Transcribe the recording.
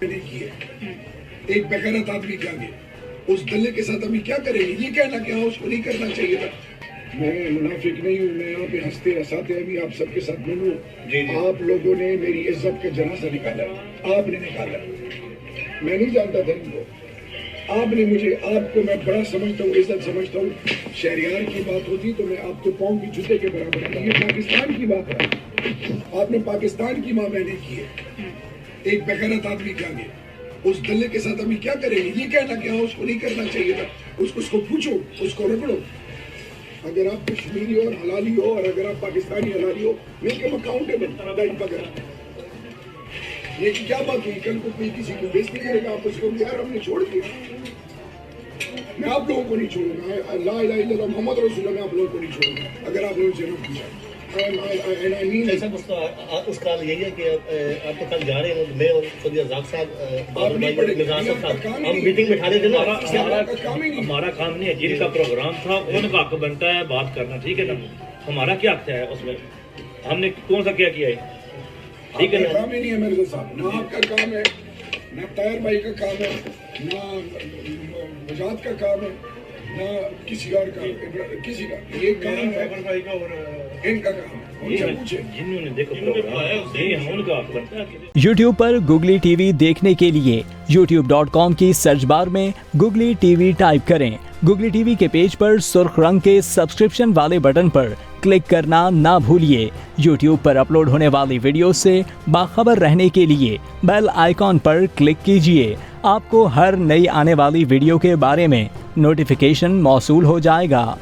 نے کی ہے ایک بغیرت آدمی کے آگے اس دلے کے ساتھ ابھی کیا کریں گے؟ یہ کہنا کہ ہاں اس کو نہیں کرنا چاہیے تھا. میں منافق نہیں ہوں, میں یہاں پہ ہنستے ہنساتے ابھی آپ سب کے ساتھ ملوں. آپ لوگوں نے میری عزت کا جنازہ نکالا, آپ نے نکالا, میں نہیں جانتا تھا ان کو. آپ نے مجھے, آپ کو میں بڑا سمجھتا ہوں, عزت سمجھتا ہوں. شہریار کی بات ہوتی تو میں آپ کے پاؤں کی جوتے کے برابر ہے. یہ پاکستان کی بات ہے, آپ نے پاکستان کی ماں بہنیں کی ہے ایک بغیرت آدمی کے آگے اس دلے کے ساتھ ابھی کیا کریں گے؟ یہ کہنا کہ ہاں اس کو نہیں کرنا چاہیے تھا. اس کو پوچھو, اس کو رگڑو. اگر آپ کشمیری ہو اور حلالی ہو, اور اگر آپ پاکستانی حلالی ہو, میک ایم اکاؤنٹیبل. یہ کیا بات ہوئی؟ کل کو کوئی کسی کو بیچ نہیں کرے گا, آپ اس کو یار ہم نے چھوڑ دیا. میں آپ لوگوں کو نہیں چھوڑوں گا, لا الہ الا اللہ محمد رسول اللہ, میں آپ لوگوں کو نہیں چھوڑوں گا اگر آپ لوگوں سے نہ پوچھا. اس کا یہی ہے کہ آپ تو کل جا رہے ہیں, میں اور خود رزاق صاحب ہم میٹنگ میں اٹھا رہے تھے نا. ہمارا کام نہیں ہے, جن کا پروگرام تھا ان کا حق بنتا ہے بات کرنا, ٹھیک ہے نا. ہمارا کیا حق ہے اس میں؟ ہم نے کون سا کیا ہے؟ ٹھیک ہے نا. کام ہی نہیں ہے میرے صاحب, نہ آپ کا کام ہے, نہ طاہر بھائی کا کام ہے, نہ مجاد کا کام ہے, نہ کسی اور کا, کسی کا. یہ کام ہے ان کا کام ہے. جنہوں نے دیکھو پروگرام ان کا حق بنتا ہے. یوٹیوب پر گوگلی ٹی وی دیکھنے کے لیے youtube.com کی سرچ بار میں گوگلی ٹی وی ٹائپ کریں. گوگلی ٹی وی کے پیج پر سرخ رنگ کے سبسکرپشن والے بٹن پر کلک کرنا نہ بھولیے. یوٹیوب پر اپلوڈ ہونے والی ویڈیو سے باخبر رہنے کے لیے بیل آئیکن پر کلک کیجیے. آپ کو ہر نئی آنے والی ویڈیو کے بارے میں نوٹیفیکیشن موصول ہو جائے گا.